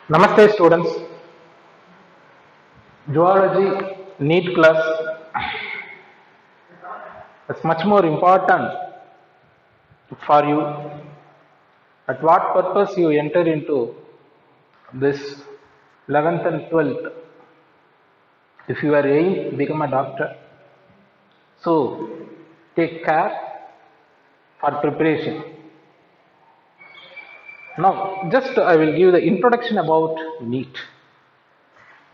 Namaste students. Zoology NEET class is much more important for you. At what purpose you enter into this 11th and 12th? If you are aim become a doctor, so take care for preparation. Now, just I will give the introduction about NEET.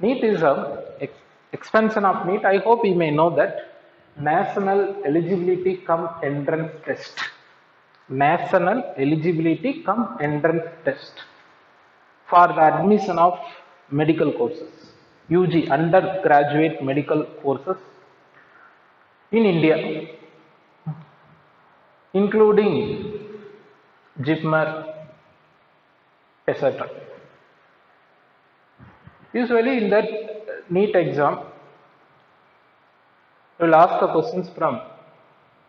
NEET is a expansion of NEET. I hope you may know that National Eligibility Cum Entrance Test. National Eligibility Cum Entrance Test for the admission of medical courses, UG undergraduate medical courses in India, including JIPMER, etc. Usually in that NEET exam, you will ask the questions from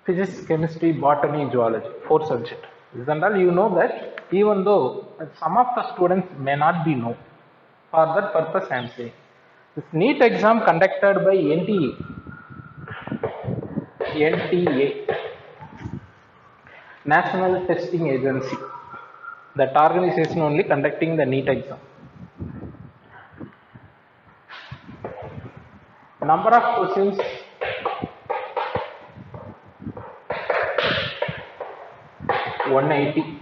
physics, chemistry, botany, zoology, 4 subjects. Generally, you know that even though some of the students may not be know, for that purpose I am saying. This NEET exam conducted by NTA, National Testing Agency, that organization only conducting the NEET exam. Number of questions 180.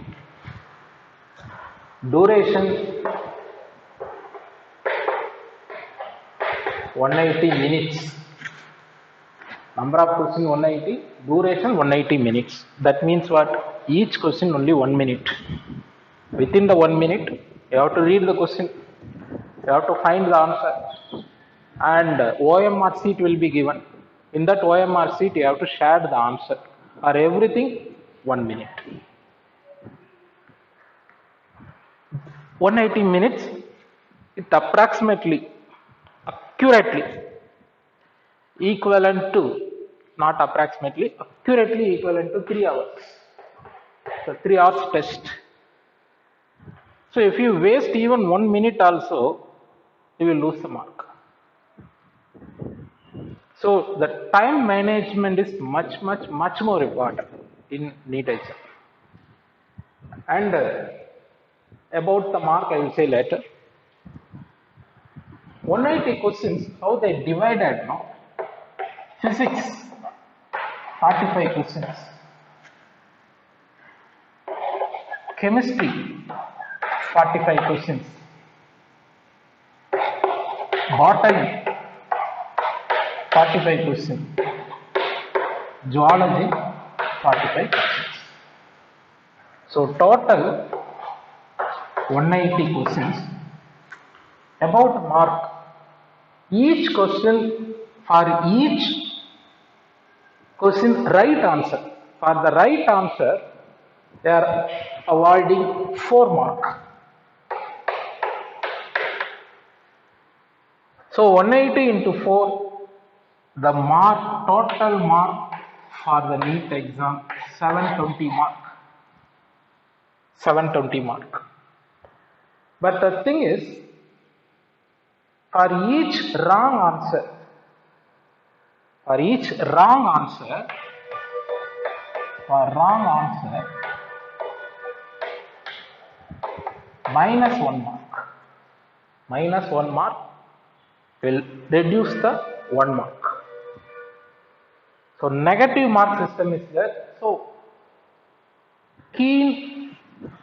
Duration 180 minutes. Number of questions 180, duration 180 minutes. That means what? Each question only 1 minute. Within the 1 minute, you have to read the question, you have to find the answer, and OMR sheet will be given. In that OMR sheet, you have to share the answer, or everything 1 minute. 180 minutes, it approximately, accurately equivalent to, not approximately, accurately equivalent to 3 hours. So 3 hours test. So if you waste even 1 minute also, you will lose the mark. So the time management is much more important in NEET exam. And about the mark I will say later. 180 questions, how they divided, no? Physics, 45 questions. Chemistry, 45 questions. Botany, 45 questions. Zoology, 45 questions. So total 180 questions. About mark, each question, for each question right answer, for the right answer they are awarding 4 mark. So 180 into 4, the mark, total mark for the NEET exam 720 mark. 720 mark. But the thing is, for each wrong answer, minus 1 mark. Minus 1 mark will reduce the 1 mark. So negative mark system is there. So keen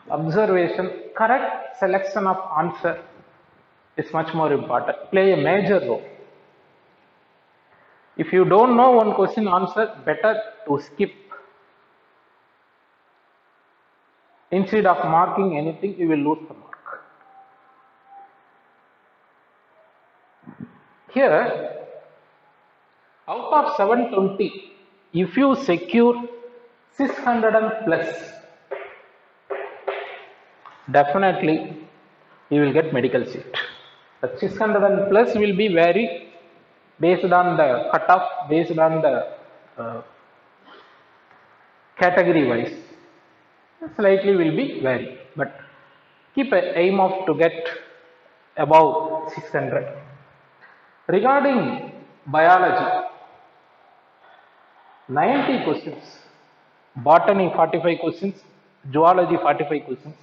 observation, correct selection of answer is much more important, play a major role. If you don't know one question answer, better to skip. Instead of marking anything, you will lose the mark. Here, out of 720, if you secure 600 and plus, definitely you will get medical seat. The 600 and plus will be vary based on the cutoff, based on the category wise. Slightly will be vary, but keep an aim of to get above 600. Regarding biology, 90 questions, botany 45 questions, zoology 45 questions.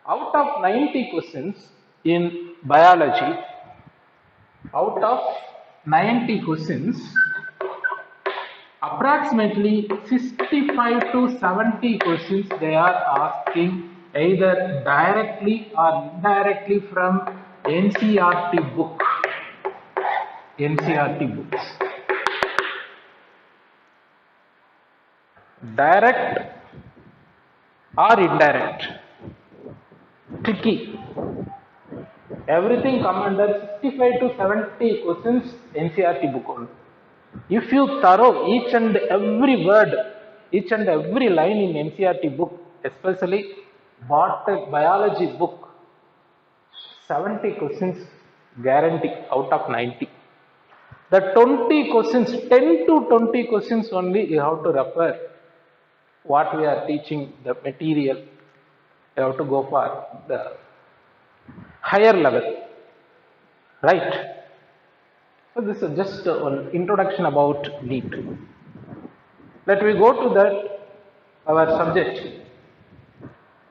Out of 90 questions in biology, out of 90 questions, approximately 65 to 70 questions they are asking either directly or indirectly from NCRT book. NCRT books. Direct or indirect. Tricky. Everything come under 65 to 70 questions NCRT book only. If you thorough each and every word, each and every line in NCRT book, especially biology book, 70 questions guarantee out of 90. The 20 questions, 10 to 20 questions only you have to refer what we are teaching, the material. You have to go for the higher level, right? So this is just an introduction about NEET. Let me go to that our subject.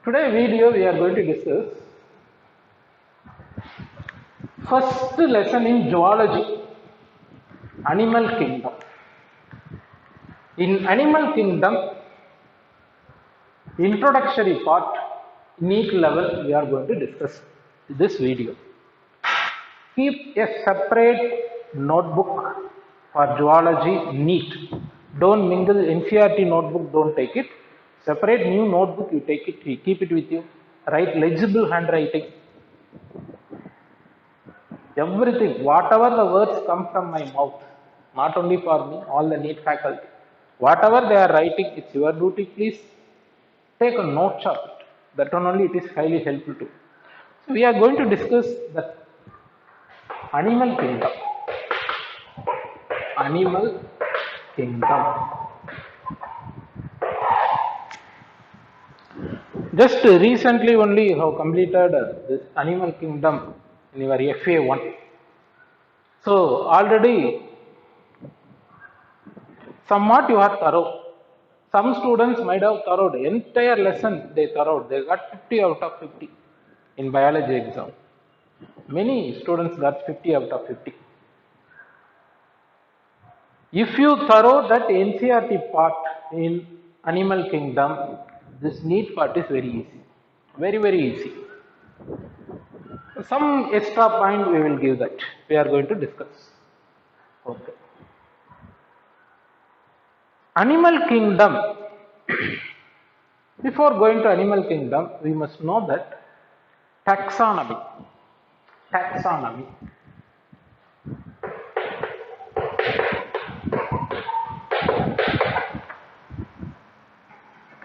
Today video we are going to discuss first lesson in zoology, animal kingdom. In animal kingdom, introductory part, NEET level we are going to discuss this video. Keep a separate notebook for zoology NEET. Don't mingle NCRT notebook, don't take it. Separate new notebook, you take it, you keep it with you. Write legible handwriting. Everything, whatever the words come from my mouth, not only for me, all the NEET faculty. Whatever they are writing, it's your duty, please take a note of it. That one only it is highly helpful to. So we are going to discuss the animal kingdom. Animal kingdom. Just recently only you have completed this animal kingdom in your FA1. So already somewhat you are thorough. Some students might have thoroughd entire lesson, they thoroughd. They got 50 out of 50 in biology exam. Many students got 50 out of 50. If you thorough that NCRT part in animal kingdom, this NEET part is very easy. Very, very easy. Some extra point we will give that. We are going to discuss. Okay. Animal kingdom. Before going to animal kingdom, we must know that taxonomy. Taxonomy.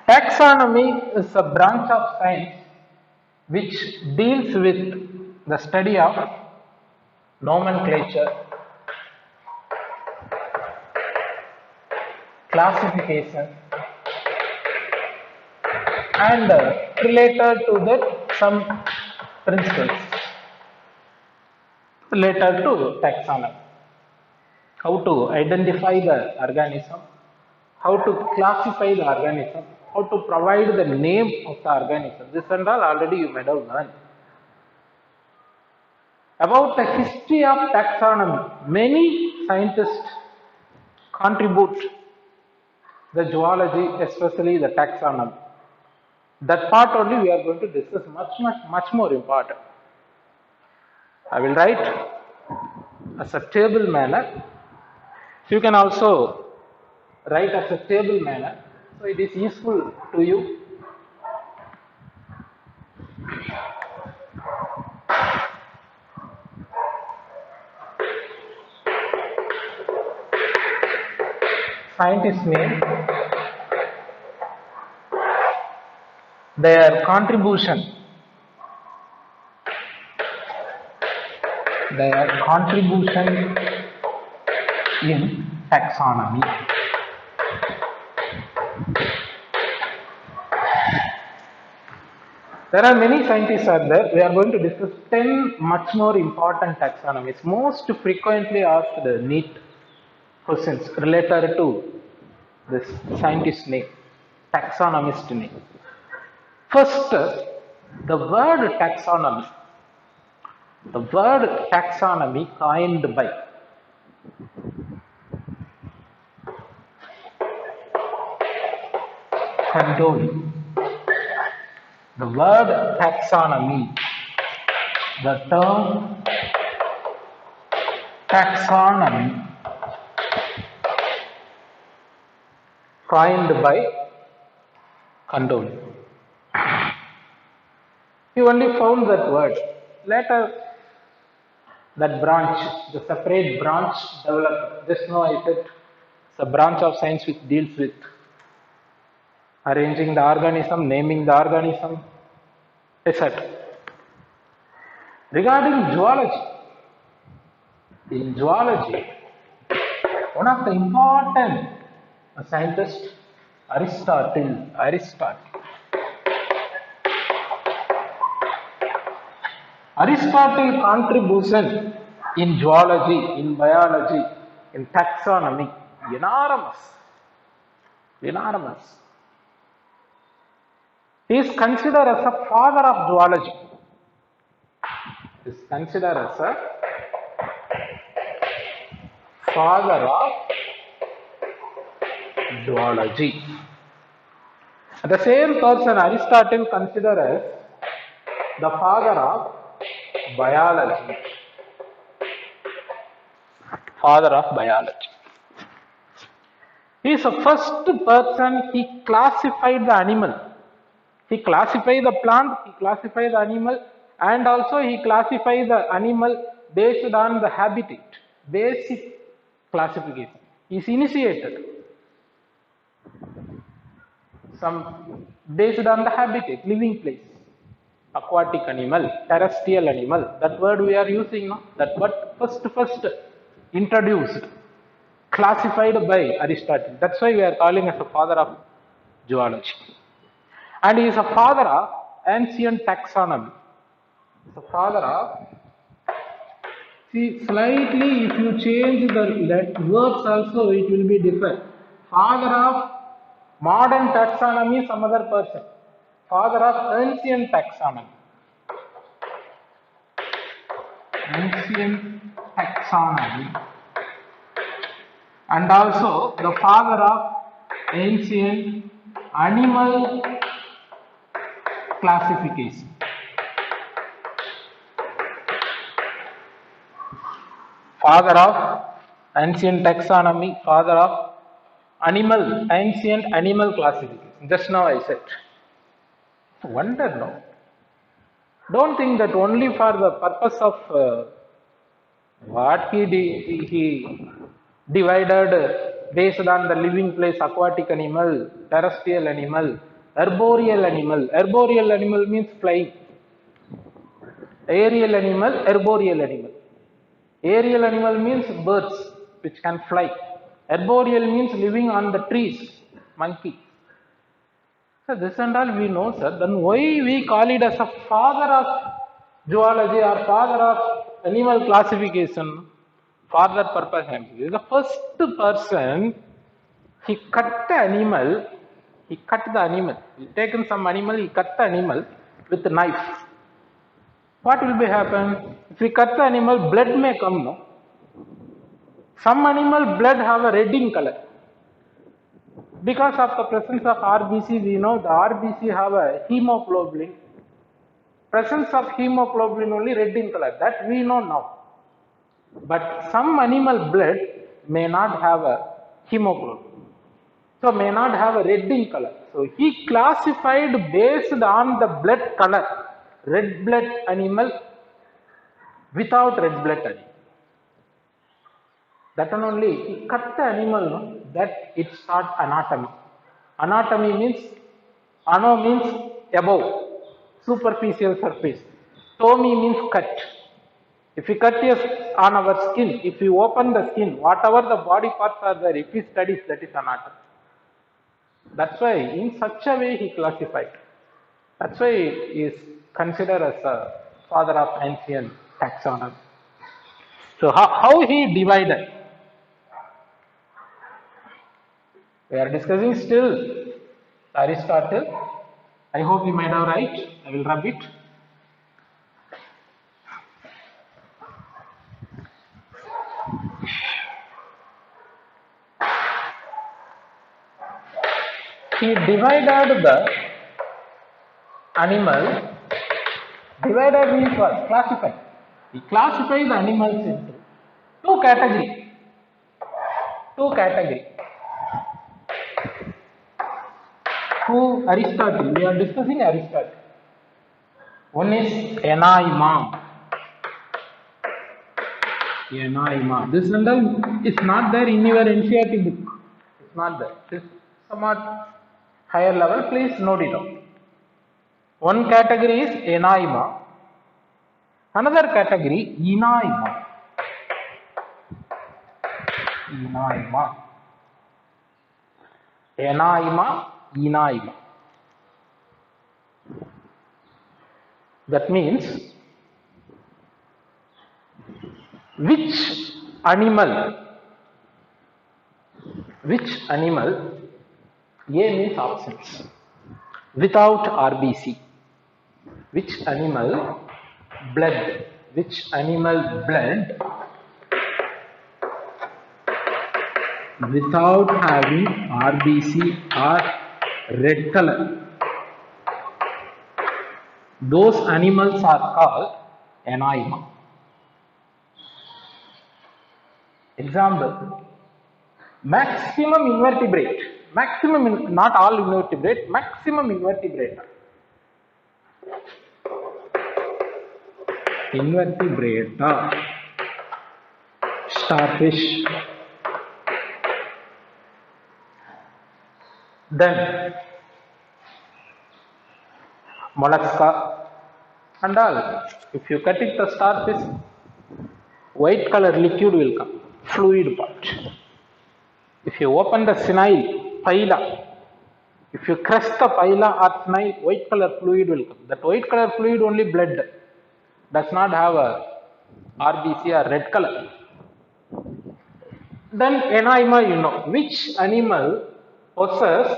Taxonomy is a branch of science which deals with the study of nomenclature, classification, and related to that some principles related to taxonomy. How to identify the organism, how to classify the organism, how to provide the name of the organism. This and all already you might have learned. About the history of taxonomy, many scientists contribute the zoology, especially the taxonomy. That part only we are going to discuss much more important. I will write as a table manner. You can also write as a table manner, so it is useful to you. Scientist name, their contribution in taxonomy. There are many scientists out there. We are going to discuss 10 much more important taxonomies, most frequently asked NEET questions related to this scientist name, taxonomist name. First, the word taxonomy. The word taxonomy coined by Condoni. The word taxonomy, the term taxonomy coined by Condoni. He only found that word. Later, that branch, the separate branch developed. Just now I said it's a branch of science which deals with arranging the organism, naming the organism, etc. Regarding zoology, in zoology, one of the important scientists, Aristotle. Aristotle's contribution in zoology, in biology, in taxonomy, enormous. Enormous. He is considered as a father of zoology. He is considered as a father of zoology. The same person Aristotle considered as the father of biology. Father of biology. He is the first person, he classified the animal. He classified the plant, he classified the animal, and also he classified the animal based on the habitat. Basic classification. He is initiated. Some based on the habitat, living place. Aquatic animal, terrestrial animal. That word we are using now. That word first introduced, classified by Aristotle. That's why we are calling as a father of zoology. And he is a father of ancient taxonomy. He is a father of, see, slightly if you change the words also it will be different. Father of modern taxonomy, some other person. Father of ancient taxonomy. Ancient taxonomy. And also the father of ancient animal classification. Father of ancient taxonomy, father of ancient animal classification. Just now I said. Wonder, no? Don't think that only for the purpose of what he divided based on the living place, aquatic animal, terrestrial animal, arboreal animal. Arboreal animal means flying. Aerial animal, arboreal animal. Aerial animal means birds which can fly. Arboreal means living on the trees, monkey. So this and all we know, sir. Then why we call it as a father of zoology or father of animal classification? Father purpose. He is the first person. He cut the animal. He taken some animal. He cut the animal with a knife. What will be happen? If we cut the animal, blood may come, no? Some animal blood have a red in color. Because of the presence of RBC, we know the RBC have a hemoglobin. Presence of hemoglobin only red in color. That we know now. But some animal blood may not have a hemoglobin. So may not have a red in color. So he classified based on the blood color. Red blood animal without red blood animal. That one only, he cut the animal, no? That it starts anatomy. Anatomy means, ano means above, superficial surface. Tomi means cut. If we cut on our skin, if we open the skin, whatever the body parts are there, if we study, that is anatomy. That's why in such a way he classified. That's why he is considered as a father of ancient taxonomy. So how he divided? We are discussing still Aristotle. I hope you might have right. I will rub it. He divided the animal. Divided means what? Classified. He classifies the animals into two categories. Two categories. Who? Aristotle. We are discussing Aristotle. One is Anaima. Anaima. This sentence is not there in your NCERT book. It's not there. It is somewhat higher level. Please note it out. One category is Anaima. Another category, Enaima. Enaima. Enaima, Enaima. That means which animal, A means absence, without RBC, which animal blood without having RBC or red color, those animals are called Anaima. Example, maximum invertebrate, not all invertebrate, maximum invertebrate. Invertebrata, starfish. Then mollusca and all. If you cut it the starfish, white color liquid will come, fluid part. If you open the Sinai phyla, if you crush the phyla or Sinai, white color fluid will come. That white color fluid only blood, does not have a RBC or red color. Then Anaima, you know, which animal possess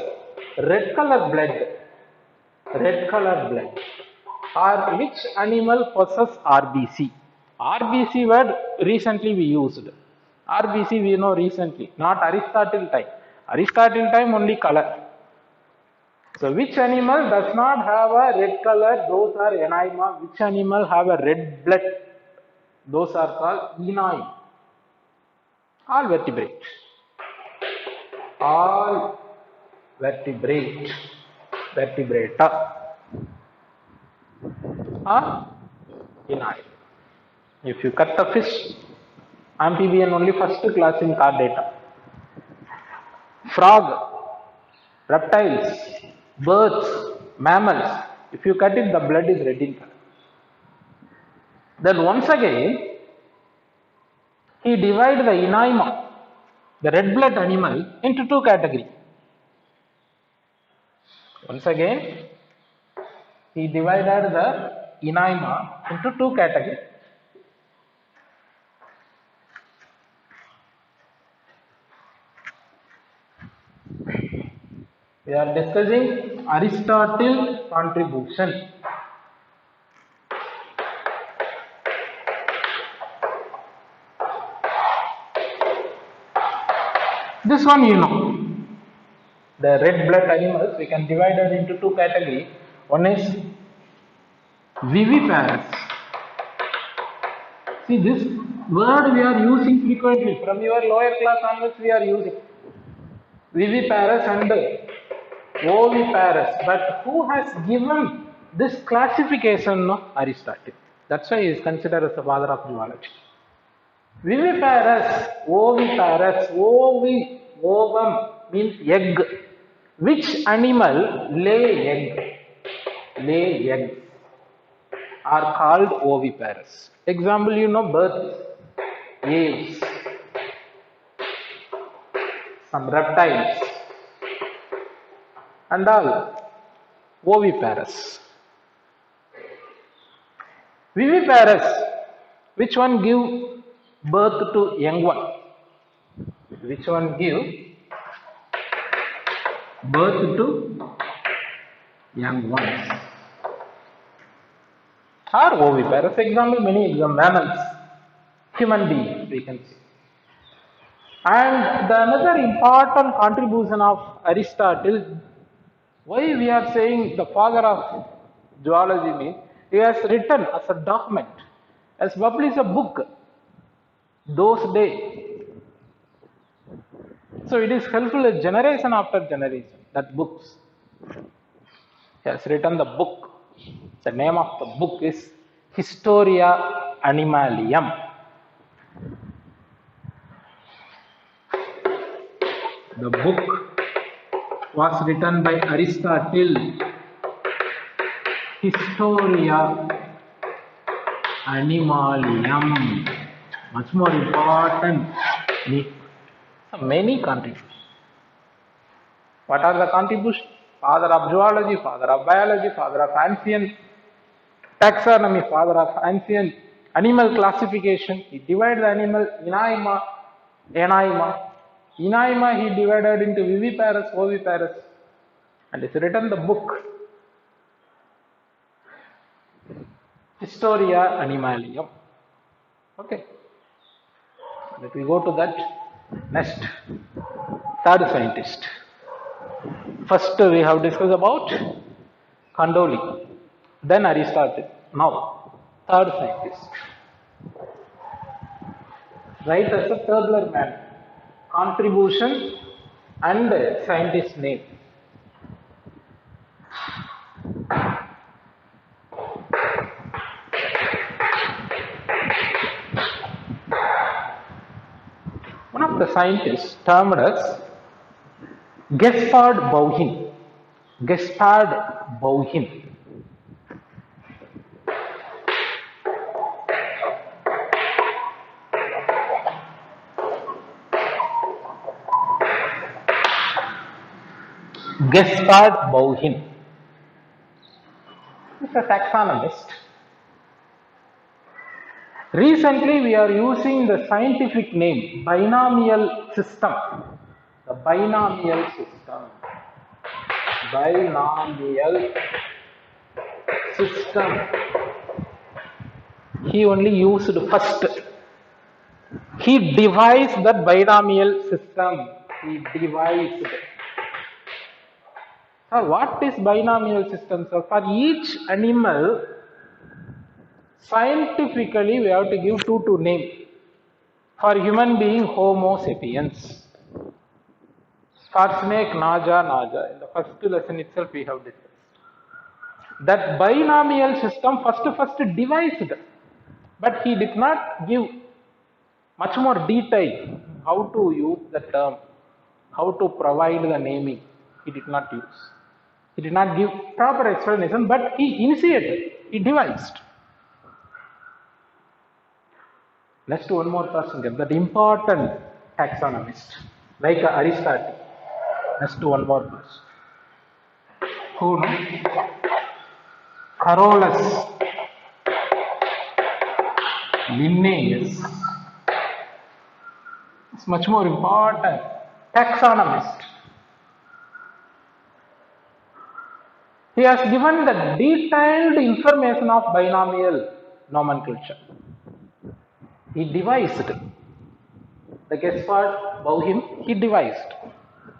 red color blood, or which animal possess RBC. RBC word recently we used. RBC we know recently, not Aristotle time. Aristotle time only color. So which animal does not have a red color, those are Anaima. Which animal have a red blood, those are called Enaima. All vertebrate. All vertebrate. Vertebrata are Enaima. If you cut the fish, amphibian only first class in chordata. Frog, reptiles, birds, mammals, if you cut it, the blood is red in color. Then once again, he divided the Enaima, the red blood animal, into two categories. Once again, he divided the Enaima into two categories. We are discussing Aristotle contribution. This one you know. The red blood animals, we can divide it into two categories. One is viviparous. See, this word we are using frequently. From your lower class onwards we are using. Viviparous and oviparous. But who has given this classification? No? Aristotle. That's why he is considered as the father of zoology. Viviparous, oviparous, ovum means egg. Which animal lay eggs are called oviparous. Example, you know, birds, aves, some reptiles and all oviparous. Viviparous, which one give birth to young one? Which one give birth to young ones? Or oviparous. Example, many mammals, human beings, we can see. And the another important contribution of Aristotle, why we are saying the father of zoology means he has written as a document, has published a book those days. So it is helpful generation after generation, that books. He has written the book. The name of the book is Historia Animalium. The book was written by Aristotle. Historia Animalium. Much more important. Many contributions. What are the contributions? Father of zoology, father of biology, father of ancient taxonomy, father of ancient animal classification. He divided the animal Inaima, Enaima. Inaima he divided into viviparous, oviparous, and it's written the book Historia Animalium. Okay. Let me go to that. Next, third scientist. First we have discussed about Condorcet, then Aristotle. Now, third scientist. Right as a tabular man. Contribution and scientist name. One of the scientists termed as Gaspard Bauhin. Gaspard Bauhin. Gaspard Bauhin. He is a taxonomist. Recently, we are using the scientific name binomial system. The binomial system. Binomial system. He only used first. He devised the binomial system. He devised. Sir, what is binomial system? So, for each animal, scientifically, we have to give two name. For human being, Homo sapiens. For snake, Naja, Naja. In the first lesson itself, we have discussed. That binomial system first devised, but he did not give much more detail how to use the term, how to provide the naming. He did not use. He did not give proper explanation, but he initiated, he devised. Let's do one more person here, that important taxonomist, like Aristotle. Let's do one more person. Who knows? Carolus Linnaeus. It's much more important. Taxonomist. He has given the detailed information of binomial nomenclature. He devised. The Gaspard Bauhin, he devised.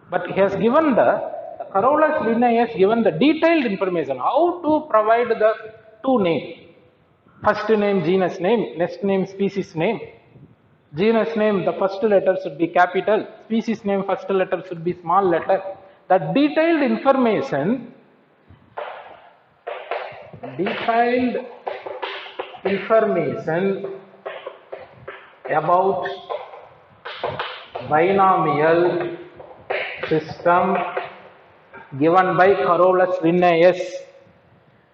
But he has given Carolus Linnaeus given the detailed information how to provide the two names. First name, genus name, next name, species name. Genus name, the first letter should be capital, species name, first letter should be small letter. The detailed information about binomial system given by Carolus Linnaeus.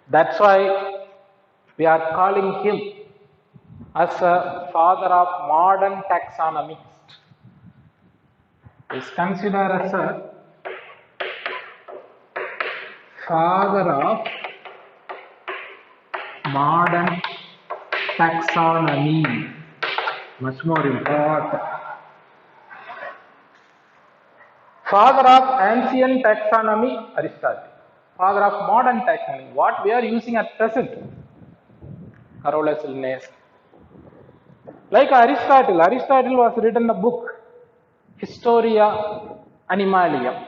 That's why we are calling him as a father of modern taxonomist. He is considered as a father of modern taxonomy, much more important. Father of ancient taxonomy, Aristotle. Father of modern taxonomy, what we are using at present, Carolus Linnaeus. Like Aristotle was written a book, Historia Animalium.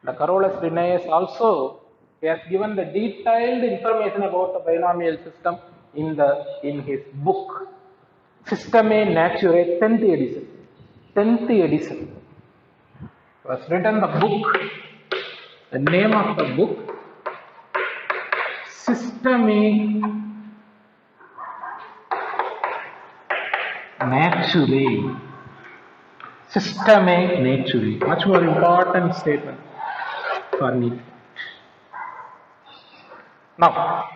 The Carolus Linnaeus also, he has given the detailed information about the binomial system in his book, Systemae Naturae, 10th edition. 10th edition. Was written the book, the name of the book, Systemae Naturae. Systemae Naturae. Much more important statement for me. Now,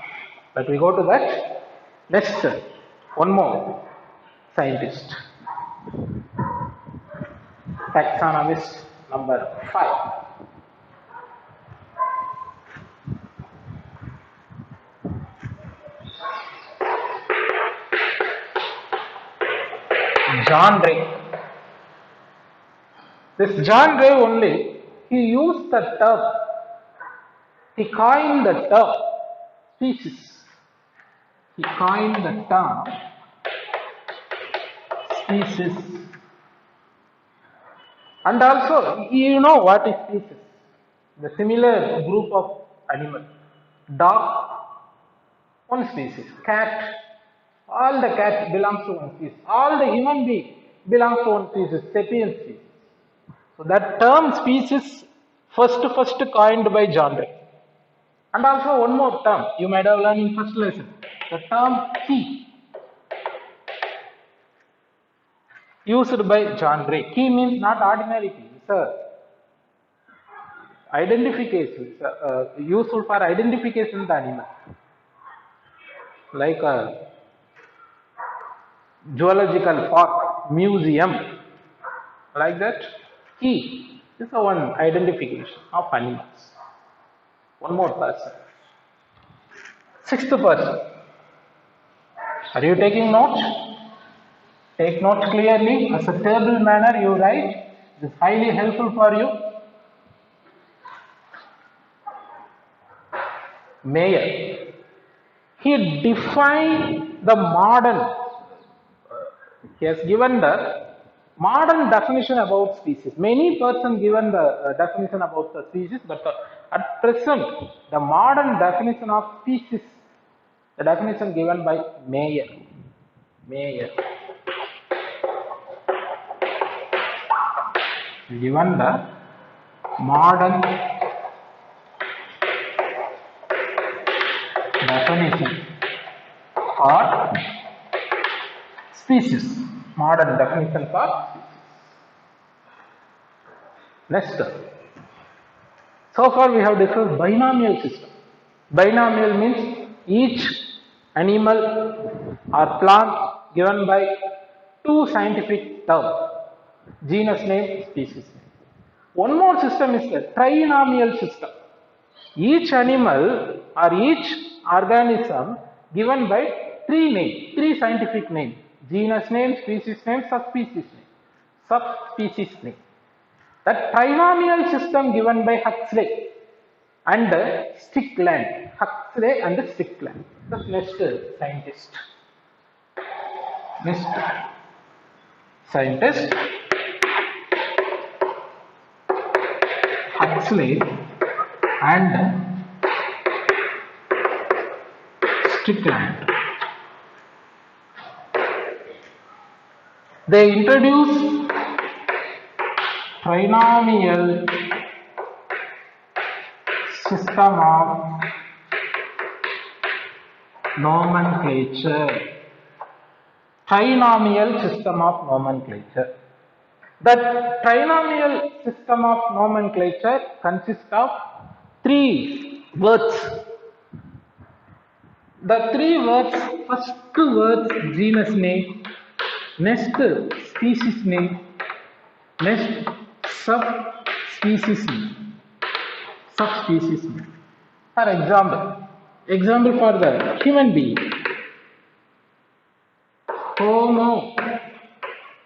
let me go to that. Next, one more scientist. Taxonomist number 5. John Ray. This John Ray only, he used the term, he coined the term species. He coined the term species. And also, you know what is species? The similar group of animals. Dog, one species. Cat, all the cats belongs to one species. All the human beings belong to one species, sapient species. So that term species first coined by John Ray. And also one more term you might have learned in first lesson. The term key, used by John Ray. Key means not ordinary key. It's a identification. It's useful for identification of the animal. Like a zoological park, museum. Like that. Key is a one identification of animals. One more person. 6th person. Are you taking notes? Take notes clearly. As a table manner you write. It is highly helpful for you. Mayer. He defined the modern. He has given the modern definition about species. Many persons given the definition about the species, but at present, the modern definition of species, the definition given by Mayer. Mayer. Given the modern definition for species. Modern definition for species. Next. So far we have discussed binomial system. Binomial means each animal or plant given by two scientific terms. Genus name, species name. One more system is the trinomial system. Each animal or each organism given by three names, three scientific names. Genus name, species name, subspecies name. Subspecies name. That trinomial system given by Huxley and Strickland. Huxley and Strickland. The next scientist. Next scientist. Huxley and Strickland. They introduced trinomial system of nomenclature. Trinomial system of nomenclature. That trinomial system of nomenclature consists of three words. The three words, first word genus name, next species name, next subspecies name. Subspecies name. For example for the human being.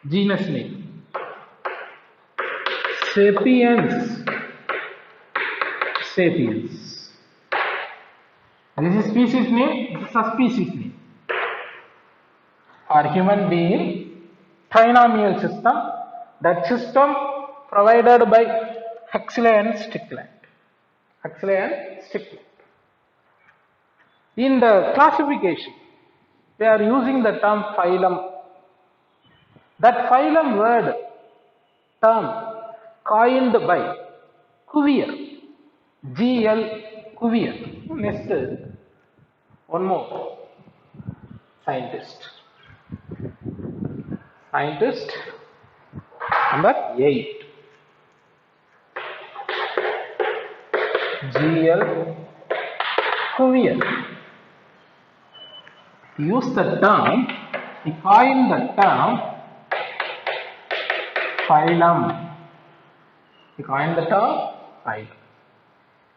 Genus name. Sapiens. Sapiens. This is species name, this is subspecies name. For human being, trinomial system, that system provided by Huxley and Strickland. Huxley and Strickland. In the classification, they are using the term phylum. That phylum word term coined by Cuvier, G.L. Cuvier. Next, one more scientist. Scientist number 8. G.L. Cuvier. He used the term, he coined the term phylum. He coined the term phylum.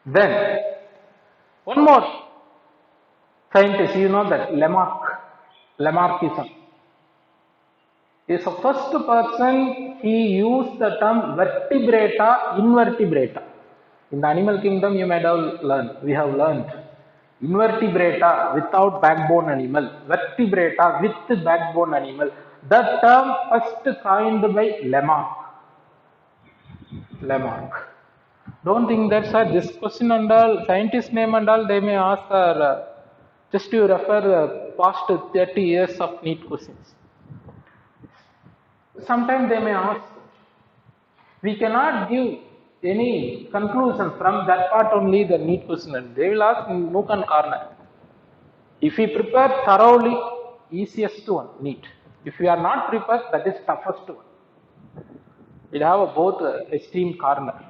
Then, one more scientist, you know that Lamarck, Lamarckism. He is the first person, he used the term vertebrata, invertebrata. In the animal kingdom, you might have learned, we have learned invertebrata without backbone animal, vertebrata with backbone animal. The term first coined by Lamarck. Lamarck. Don't think that, sir, this question and all, scientist name and all, they may ask, just to refer past 30 years of NEET questions. Sometimes they may ask, we cannot give any conclusion from that part only, the NEET question, and they will ask nook and corner. If we prepare thoroughly, easiest one, NEET. If we are not prepared, that is toughest one. We will have both extreme corner.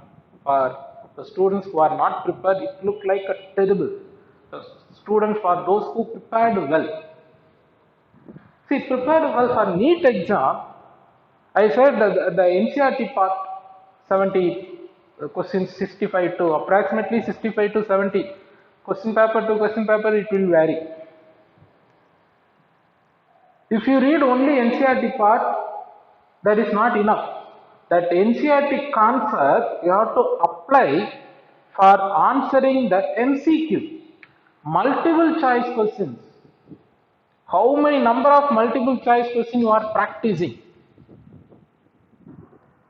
For the students who are not prepared, it look like a terrible. The students, for those who prepared well. See, prepared well for NEET exam, I said that the NCERT part 70 questions, 65 to approximately 65 to 70 question paper to question paper, it will vary. If you read only NCERT part, that is not enough. That NCERT concept you have to apply for answering the MCQ, multiple choice questions. How many number of multiple choice questions you are practicing?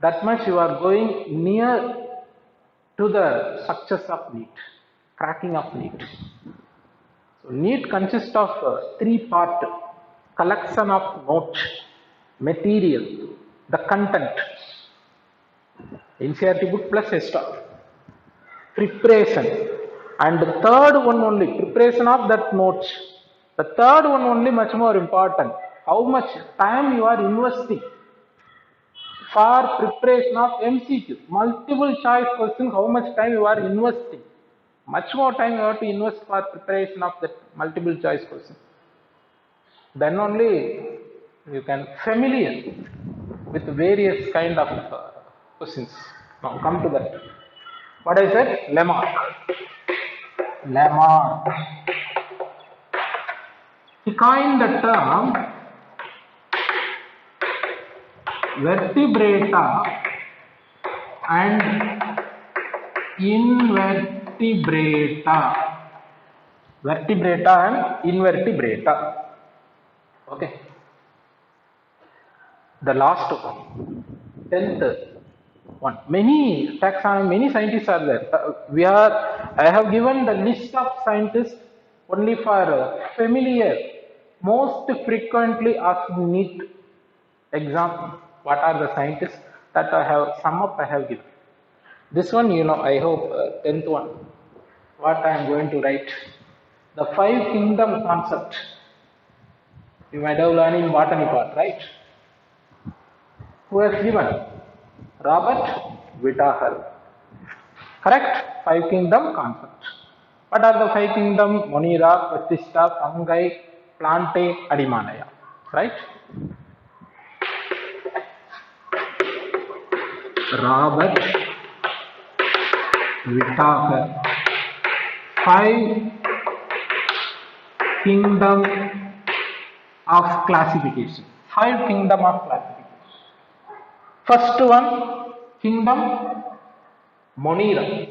That much you are going near to the success of NEET, cracking of NEET. So NEET consists of 3-part collection of notes, material, the content, NCERT book plus extra, preparation, and the third one only, preparation of that notes. The third one only much more important. How much time you are investing for preparation of MCQ, multiple choice question, how much time you are investing? Much more time you have to invest for preparation of that multiple choice question. Then only you can familiar with various kind of questions. Now come to that. What I said? Lamarck. Lamarck. He coined the term vertebrata and invertebrata. Vertebrata and invertebrata. Okay. The last one, 10th one. Many taxonomy, many scientists are there. I have given the list of scientists only for familiar, most frequently asked NEET exam. What are the scientists that I have sum up? I have given. This one, you know, I hope 10th one. What I am going to write? The 5 kingdom concept. You might have learned in botany part, right? Who has given? Robert Whittaker. Correct? 5 kingdom concept. What are the 5 kingdom? Monera, Protista, Fungi, Plantae, Adimanaya. Right? Robert Whittaker. 5 kingdom of classification. 5 kingdom of classification. First one, kingdom Monira.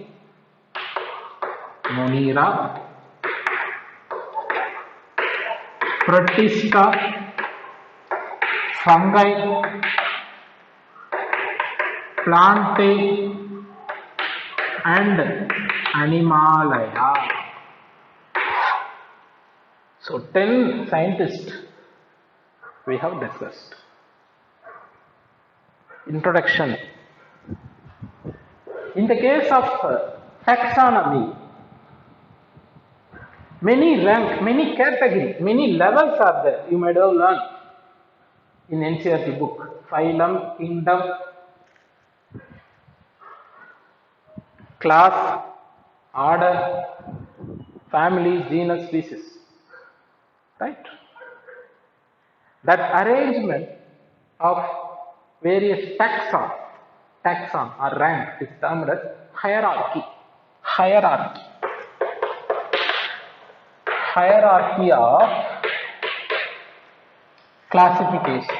Monira. Pratista, fungi, plantae, and Animalaya. So 10 scientists we have discussed. Introduction. In the case of taxonomy, many rank, many categories, many levels are there. You might have learned in NCERT book. Phylum, kingdom, class, order, family, genus, species. Right? That arrangement of various taxon or rank is termed as hierarchy. Hierarchy of classification.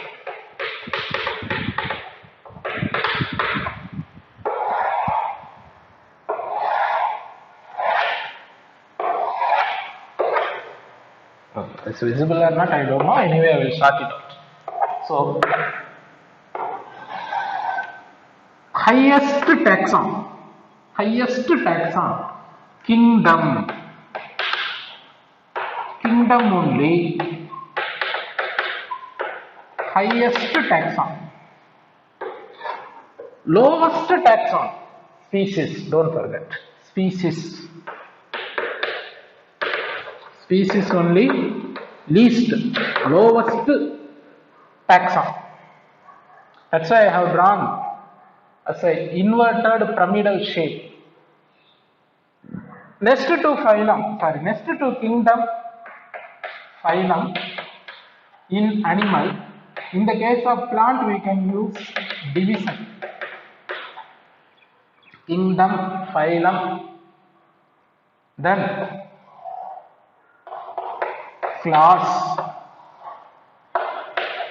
It's visible or not, I don't know. Anyway, I will start it out. So, highest taxon, kingdom only, highest taxon. Lowest taxon, species, don't forget, species only, least, lowest taxon. That's why I have drawn as an inverted pyramidal shape. Next to kingdom, phylum in animal. In the case of plant, we can use division. Kingdom, phylum, then class,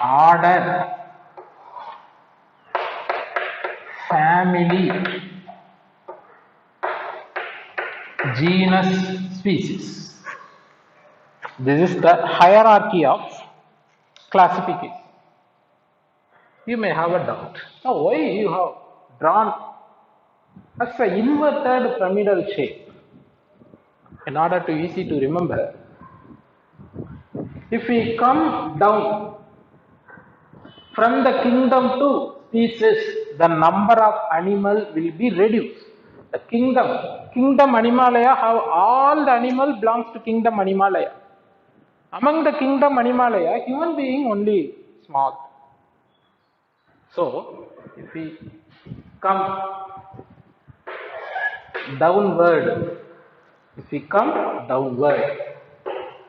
order, family, genus, species. This is the hierarchy of classification. You may have a doubt. Now, why you have drawn as an inverted pyramidal shape? In order to easy to remember, if we come down from the kingdom to species, the number of animal will be reduced. The kingdom Animalaya have all the animal belongs to kingdom Animalaya. Among the kingdom Animalaya, human being only small. So, if we come downward,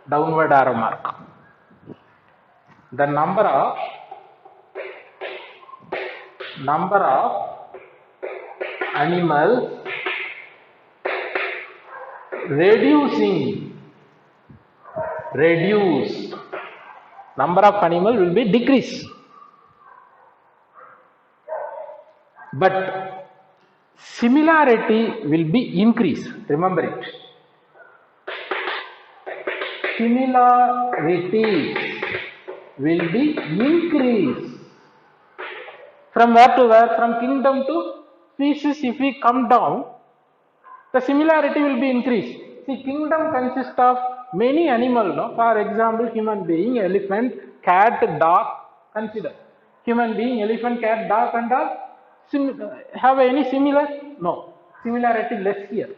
downward arrow mark, the number of animals reduce, number of animals will be decreased. But similarity will be increased. Remember it. Similarity will be increased. From where to where? From kingdom to species. If we come down, the similarity will be increased. See, kingdom consists of many animals. No? For example, human being, elephant, cat, dog. Consider human being, elephant, cat, dog, and all. Have any similar? No. Similarity less here.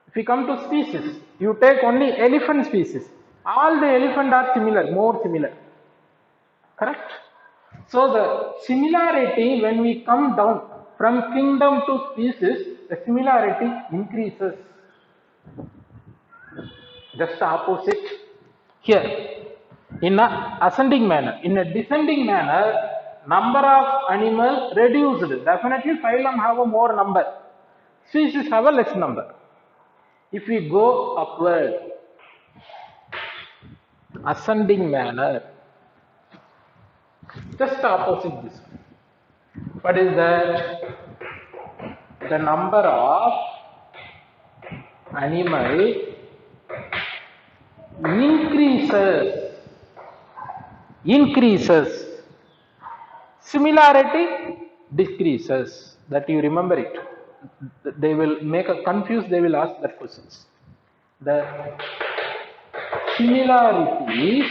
If we come to species, you take only elephant species. All the elephant are similar, more similar. Correct? So the similarity, when we come down from kingdom to species, the similarity increases. Just the opposite here. In a ascending manner. In a descending manner, number of animals reduced. Definitely phylum have a more number. Species have a less number. If we go upward, ascending manner, just opposite this one. What is that? The number of animals increases, similarity decreases. That you remember it. They will make a confused, they will ask that questions. The similarities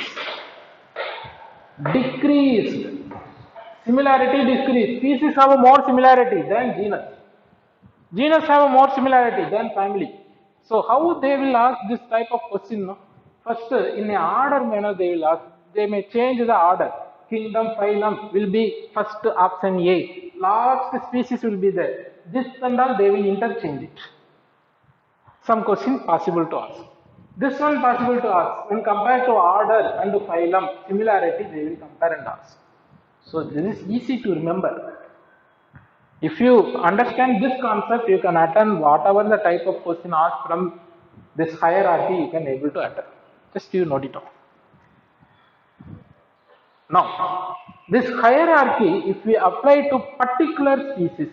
decreased. Similarity decreased. Species have a more similarity than genus. Genus have a more similarity than family. So how they will ask this type of question? No? First, in a order manner they will ask. They may change the order. Kingdom, phylum will be first option A. Last species will be there. This and all they will interchange it. Some question possible to ask. This one possible to ask. When compared to order and phylum, similarity they will compare and ask. So this is easy to remember. If you understand this concept, you can attend whatever the type of question asked from this hierarchy, you can able to attend. Just you note it down. Now, this hierarchy, if we apply to particular species,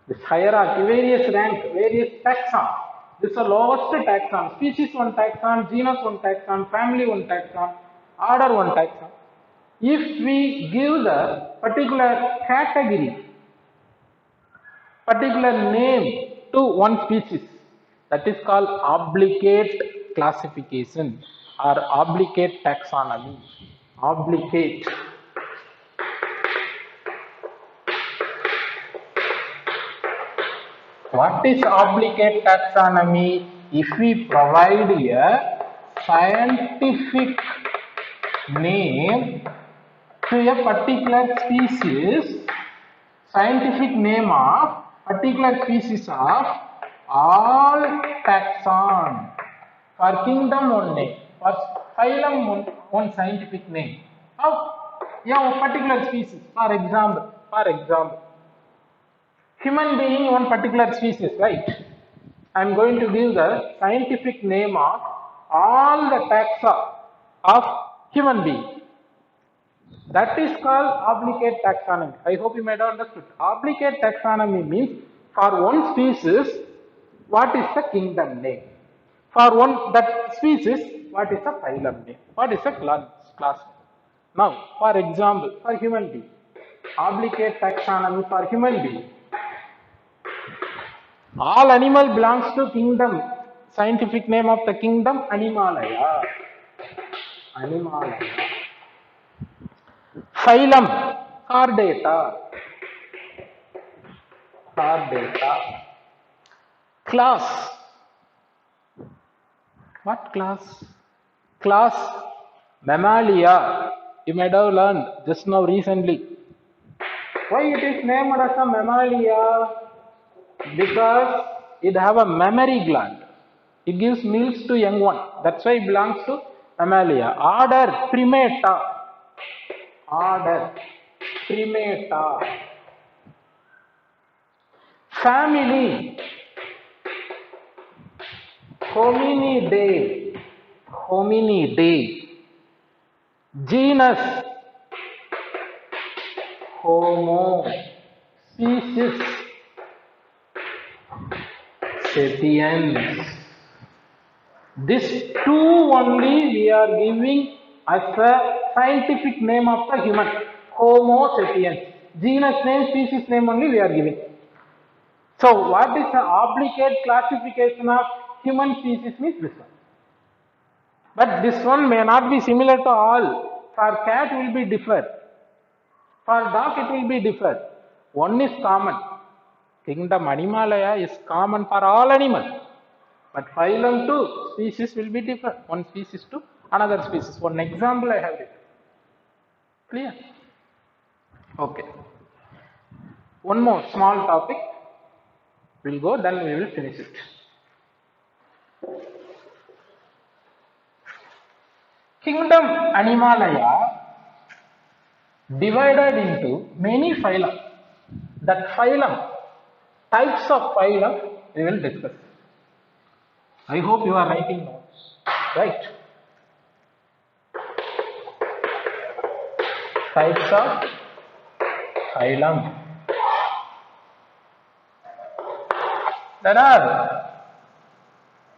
this hierarchy, various rank, various taxon, this is the lowest taxon, species one taxon, genus one taxon, family one taxon, order one taxon. If we give the particular category, particular name to one species, that is called obligate classification or obligate taxonomy. Obligate. What is obligate taxonomy? If we provide a scientific name to a particular species, scientific name of particular species of all taxon. For kingdom one name, for phylum one scientific name of a particular species. For example, human being one particular species, right? I am going to give the scientific name of all the taxa of human being. That is called obligate taxonomy. I hope you might have understood. Obligate taxonomy means for one species, what is the kingdom name? For one that species, what is the phylum name? What is the class name? Now, for example, for human being, obligate taxonomy for human being. All animal belongs to kingdom. Scientific name of the kingdom, Animalaya. Animalaya. Phylum, Chordata. Chordata. Class. What class? Class Mammalia. You might have learned just now recently. Why it is named as a Mammalia? Because it have a mammary gland. It gives milk to young one. That's why it belongs to Mammalia. Order Primata. Order Primata. Family Hominidae. Hominidae. Genus Homo. Species Sapiens. These two only we are giving as a scientific name of the human. Homo sapiens. Genus name, species name only we are giving. So what is the obligate classification of human species means this one. But this one may not be similar to all. For cat will be different. For dog it will be different. One is common. Kingdom Animalaya is common for all animals. But phylum to species will be different. One species to another species. One example I have written. Clear? Okay. One more small topic. We'll go, then we will finish it. Kingdom Animalaya divided into many phyla. That phylum, types of phylum, we will discuss. I hope you are writing notes, right? Types of phylum. There are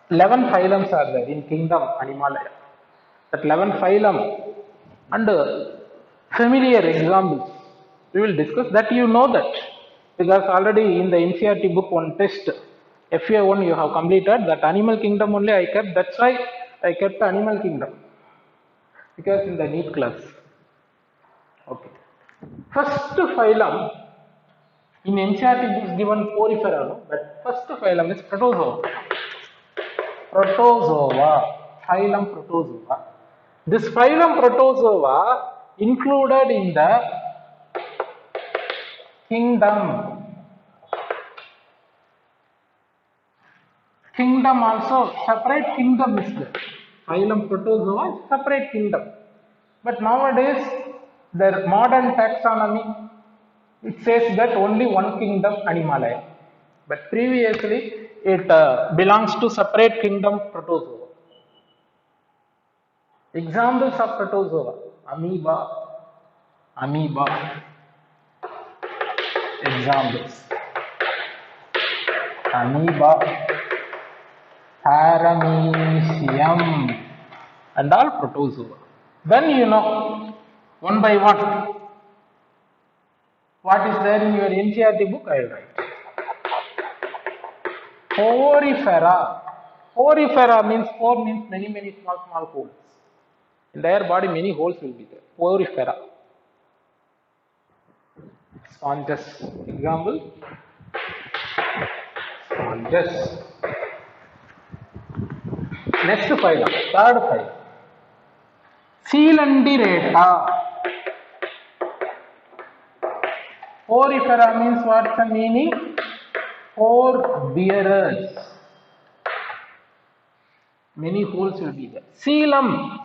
11 phylums are there in kingdom Animalia. That 11 phylum and familiar examples we will discuss that, you know that, because already in the NCERT book one test FA1 you have completed that animal kingdom only I kept. That's why I kept animal kingdom, because in the NEET class. Okay. First phylum in NCERT book given Porifera, no? But first phylum is Protozoa. Protozoa, phylum Protozoa. This phylum Protozoa included in the kingdom. Kingdom also, separate kingdom is there. Phylum Protozoa, separate kingdom. But nowadays, the modern taxonomy, it says that only one kingdom Animalia. But previously, it belongs to separate kingdom Protozoa. Examples of Protozoa: amoeba. Examples: amoeba, paramecium, and all Protozoa. Then you know one by one what is there in your NCERT book. I will write. Porifera. Porifera means four means many small holes. In their body many holes will be there. Porifera. Sponges. Example: sponges. Next phylum, third phylum, Coelenterata. Porifera means what's the meaning? Four bearers. Many holes will be there. Coelom.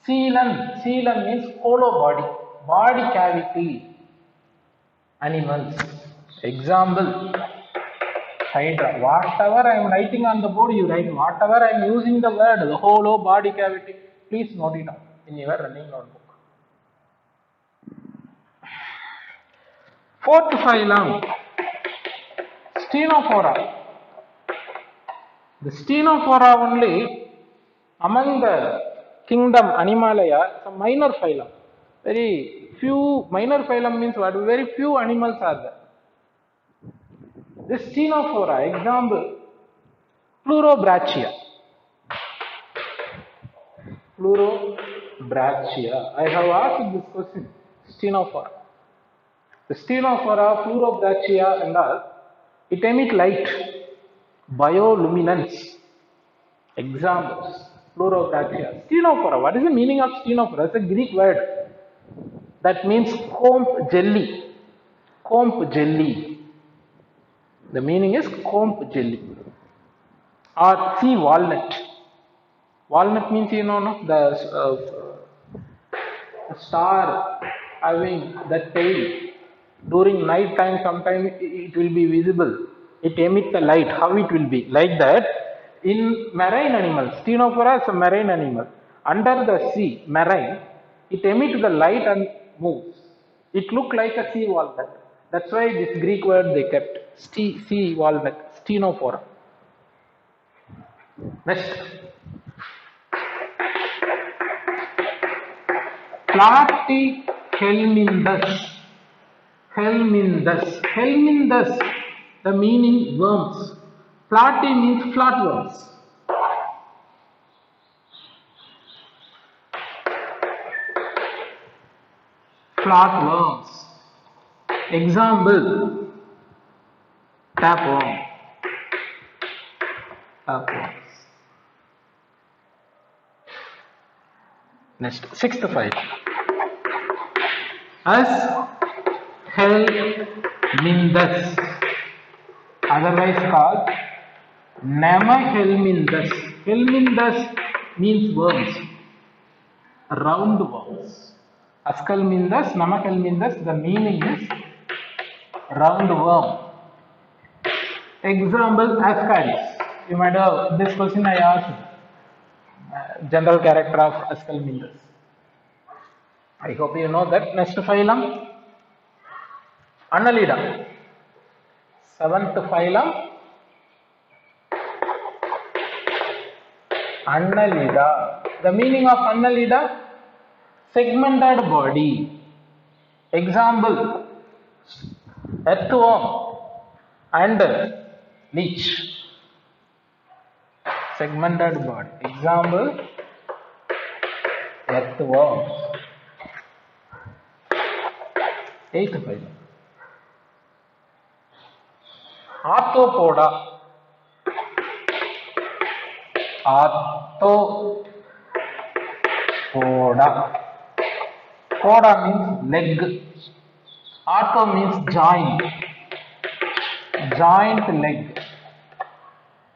Coelom means hollow body cavity. Animals. Example: Hydra. Whatever I am writing on the board, you write. Whatever I am using the word, the hollow body cavity, please note it down in your running notebook. Fourth phylum, Stenophora. The Stenophora only among the kingdom Animalia, some minor phylum. Very few minor phylum means what? Very few animals are there. This Stenophora, example: Pleurobrachia. Pleurobrachia. I have asked this question. Stenophora. The Stenophora, Pleurobrachia and all, it emit light. Bioluminescence. Examples: Pleurobrachia. Stenophora. What is the meaning of Stenophora? It's a Greek word that means comb jelly. Comb jelly. The meaning is comb jelly. Or sea walnut. Walnut means, you know, no? The star having that tail. During night time, sometimes it will be visible. It emits the light. How it will be? Like that. In marine animals, Stenophora is a marine animal. Under the sea, marine, it emits the light and moves. It looks like a sea walnut. That's why this Greek word they kept. Sea walnut, Stenophora. Next. Platyhelminthes. Helminthes, the meaning worms. Platy means flatworms. Flatworms. Example: tapeworm. Tapeworms. Next, sixth phylum. Helminthes, otherwise called Nemahelminthes. Helminthes means worms, round worms. Ascalminthes, Nemahelminthes, the meaning is round worm. Example: Ascaris. You might have, this question I asked, general character of Ascalminthes. I hope you know that. Next phylum, Annelida. Seventh phylum, Annelida. The meaning of Annelida? Segmented body. Example, earthworm and leech. Segmented body. Example, earthworm. Eighth phylum. Arthropoda. Arthropoda. Poda means leg. Artho means joint. Joint leg.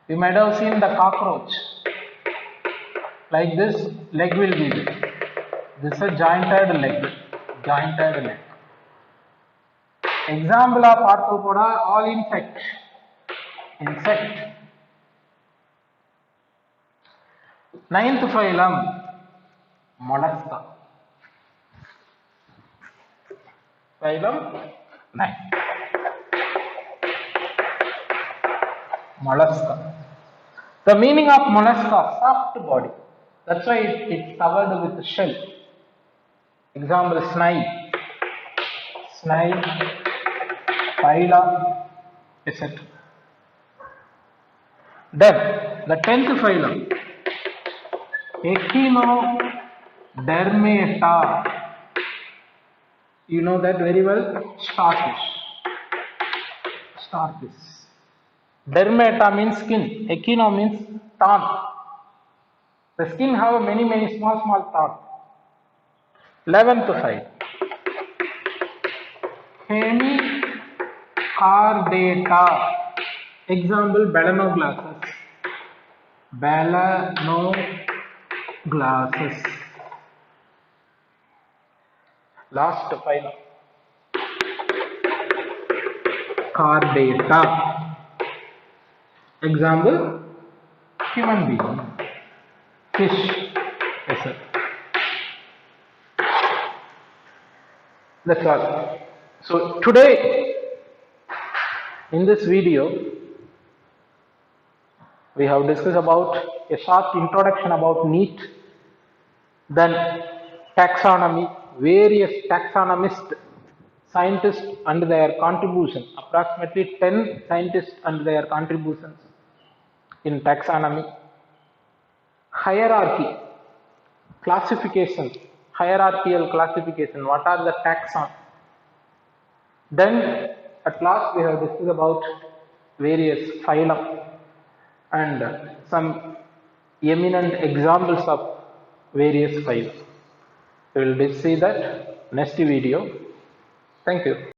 You might have seen the cockroach. Like this, leg will be there. This is a jointed leg. Jointed leg. Example of arthropoda, all insect. Ninth phylum, mollusca. Phylum 9. Mollusca. The meaning of mollusca, soft body. That's why it's covered with shell. Example, snipe. Snipe, phyla, etc. Then, the 10th phylum, Echinodermata. You know that very well. Starfish. Dermata means skin. Echino means thorn. The skin have many small thorns. 11th phylum, Hemichordata. Example, Balanoglassus. Last phylum, Chordata. Example, human being, fish, etc. That's all. So today, in this video, we have discussed about a short introduction about NEET, then taxonomy, various taxonomists, scientists and their contribution, approximately 10 scientists and their contributions in taxonomy, hierarchy, classification, hierarchical classification, what are the taxon. Then at last we have discussed about various phylum and some eminent examples of various phylum. We will see that next video. Thank you.